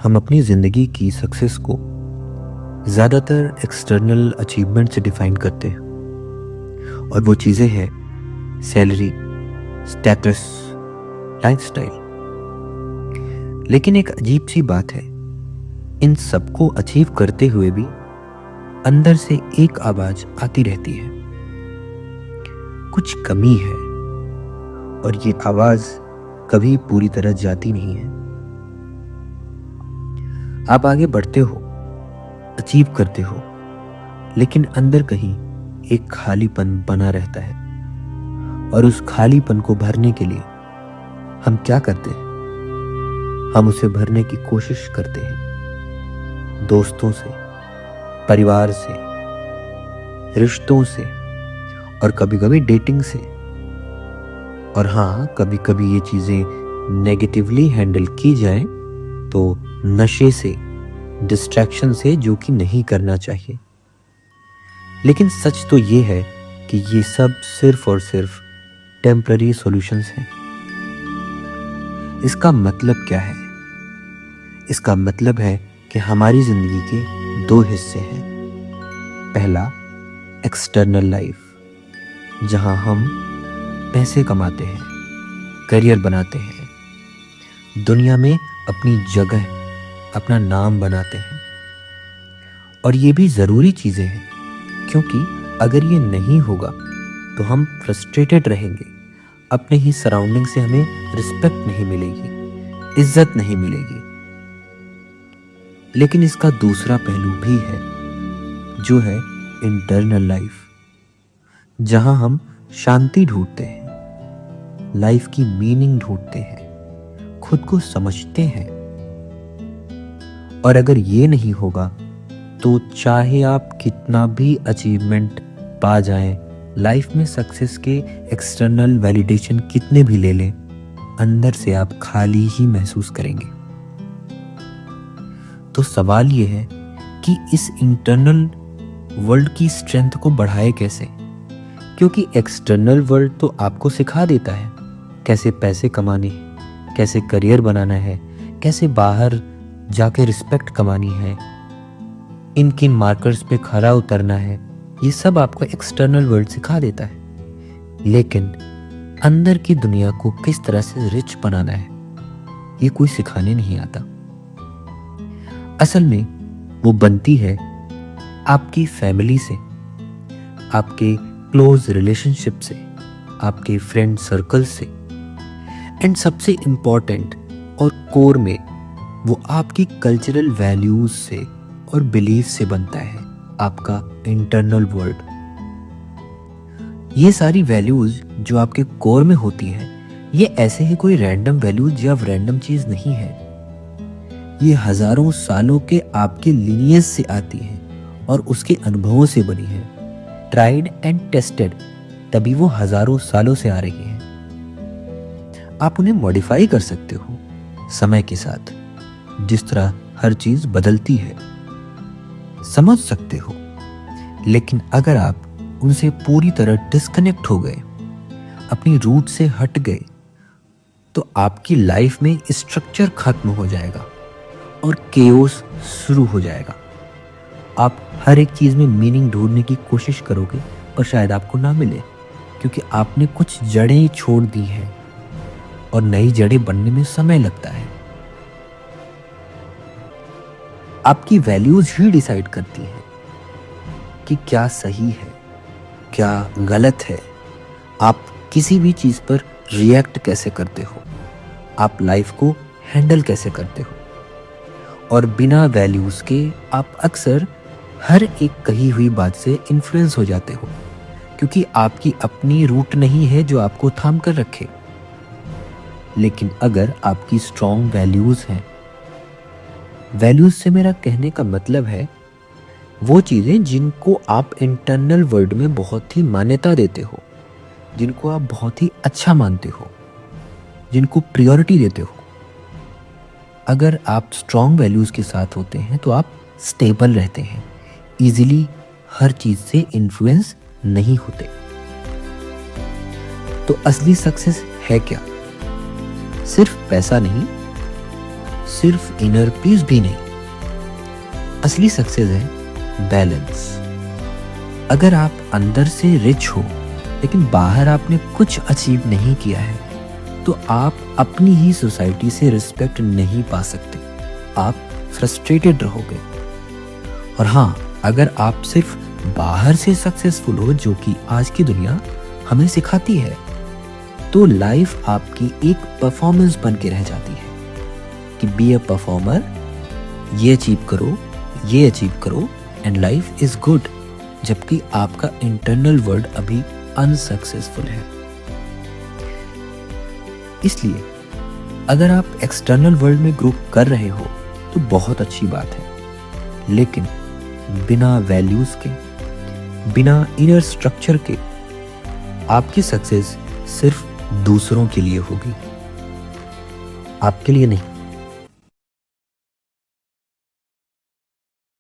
हम अपनी ज़िंदगी की सक्सेस को ज़्यादातर एक्सटर्नल अचीवमेंट से डिफ़ाइन करते हैं, और वो चीज़ें हैं सैलरी, स्टेटस, लाइफस्टाइल। लेकिन एक अजीब सी बात है, इन सबको अचीव करते हुए भी अंदर से एक आवाज़ आती रहती है, कुछ कमी है, और ये आवाज़ कभी पूरी तरह जाती नहीं है। आप आगे बढ़ते हो, अचीव करते हो, लेकिन अंदर कहीं एक खालीपन बना रहता है, और उस खालीपन को भरने के लिए हम क्या करते हैं? हम उसे भरने की कोशिश करते हैं दोस्तों से, परिवार से, रिश्तों से, और कभी कभी डेटिंग से। और हाँ, कभी कभी ये चीज़ें नेगेटिवली हैंडल की जाए तो नशे से, डिस्ट्रैक्शन से, जो कि नहीं करना चाहिए। लेकिन सच तो ये है कि ये सब सिर्फ और सिर्फ टेम्पररी सॉल्यूशंस हैं। इसका मतलब क्या है? इसका मतलब है कि हमारी ज़िंदगी के दो हिस्से हैं। पहला, एक्सटर्नल लाइफ, जहाँ हम पैसे कमाते हैं, करियर बनाते हैं, दुनिया में अपनी जगह, अपना नाम बनाते हैं। और ये भी ज़रूरी चीज़ें हैं, क्योंकि अगर ये नहीं होगा तो हम फ्रस्ट्रेटेड रहेंगे, अपने ही सराउंडिंग से हमें रिस्पेक्ट नहीं मिलेगी, इज्जत नहीं मिलेगी। लेकिन इसका दूसरा पहलू भी है, जो है इंटरनल लाइफ, जहां हम शांति ढूंढते हैं, लाइफ की मीनिंग ढूंढते हैं, खुद को समझते हैं। और अगर ये नहीं होगा तो चाहे आप कितना भी अचीवमेंट पा जाएं, लाइफ में सक्सेस के एक्सटर्नल वैलिडेशन कितने भी ले लें, अंदर से आप खाली ही महसूस करेंगे। तो सवाल ये है कि इस इंटरनल वर्ल्ड की स्ट्रेंथ को बढ़ाए कैसे? क्योंकि एक्सटर्नल वर्ल्ड तो आपको सिखा देता है कैसे पैसे कमाने हैं, कैसे करियर बनाना है, कैसे बाहर जाके रिस्पेक्ट कमानी है, इन किन मार्कर्स पे खरा उतरना है। ये सब आपको एक्सटर्नल वर्ल्ड सिखा देता है। लेकिन अंदर की दुनिया को किस तरह से रिच बनाना है, ये कोई सिखाने नहीं आता। असल में वो बनती है आपकी फैमिली से, आपके क्लोज रिलेशनशिप से, आपके फ्रेंड सर्कल से, एंड सबसे इम्पॉर्टेंट और कोर में वो आपकी कल्चरल वैल्यूज से और बिलीफ से बनता है, आपका इंटरनल वर्ल्ड। ये सारी वैल्यूज जो आपके कोर में होती हैं, ये ऐसे ही कोई रैंडम वैल्यूज या रैंडम चीज नहीं है। ये हजारों सालों के आपके लिनियज से आती है और उसके अनुभवों से बनी है, ट्राइड एंड टेस्टेड, तभी वो हजारों सालों से आ रही है। आप उन्हें मॉडिफाई कर सकते हो समय के साथ, जिस तरह हर चीज बदलती है, समझ सकते हो। लेकिन अगर आप उनसे पूरी तरह डिस्कनेक्ट हो गए, अपनी रूट से हट गए, तो आपकी लाइफ में स्ट्रक्चर खत्म हो जाएगा और केओस शुरू हो जाएगा। आप हर एक चीज में मीनिंग ढूंढने की कोशिश करोगे, पर शायद आपको ना मिले, क्योंकि आपने कुछ जड़ें छोड़ दी हैं, और नई जड़ें बनने में समय लगता है। आपकी वैल्यूज ही डिसाइड करती हैं कि क्या सही है, क्या गलत है, आप किसी भी चीज पर रिएक्ट कैसे करते हो, आप लाइफ को हैंडल कैसे करते हो। और बिना वैल्यूज के आप अक्सर हर एक कही हुई बात से इन्फ्लुएंस हो जाते हो, क्योंकि आपकी अपनी रूट नहीं है जो आपको थाम कर रखे। लेकिन अगर आपकी स्ट्रॉन्ग वैल्यूज हैं, वैल्यूज से मेरा कहने का मतलब है वो चीज़ें जिनको आप इंटरनल वर्ल्ड में बहुत ही मान्यता देते हो, जिनको आप बहुत ही अच्छा मानते हो, जिनको प्रायोरिटी देते हो। अगर आप स्ट्रॉन्ग वैल्यूज के साथ होते हैं तो आप स्टेबल रहते हैं, इजीली हर चीज से इन्फ्लुएंस नहीं होते। तो असली सक्सेस है क्या? सिर्फ पैसा नहीं, सिर्फ इनर पीस भी नहीं। असली सक्सेस है बैलेंस। अगर आप अंदर से रिच हो लेकिन बाहर आपने कुछ अचीव नहीं किया है तो आप अपनी ही सोसाइटी से रिस्पेक्ट नहीं पा सकते, आप फ्रस्ट्रेटेड रहोगे। और हाँ, अगर आप सिर्फ बाहर से सक्सेसफुल हो, जो कि आज की दुनिया हमें सिखाती है, तो लाइफ आपकी एक परफॉर्मेंस बन के रह जाती है कि बी अ परफॉर्मर, ये अचीव करो एंड लाइफ इज गुड। जबकि आपका इंटरनल वर्ल्ड अभी अनसक्सेसफुल है। इसलिए अगर आप एक्सटर्नल वर्ल्ड में ग्रो कर रहे हो तो बहुत अच्छी बात है, लेकिन बिना वैल्यूज के, बिना इनर स्ट्रक्चर के आपकी सक्सेस सिर्फ दूसरों के लिए होगी, आपके लिए नहीं।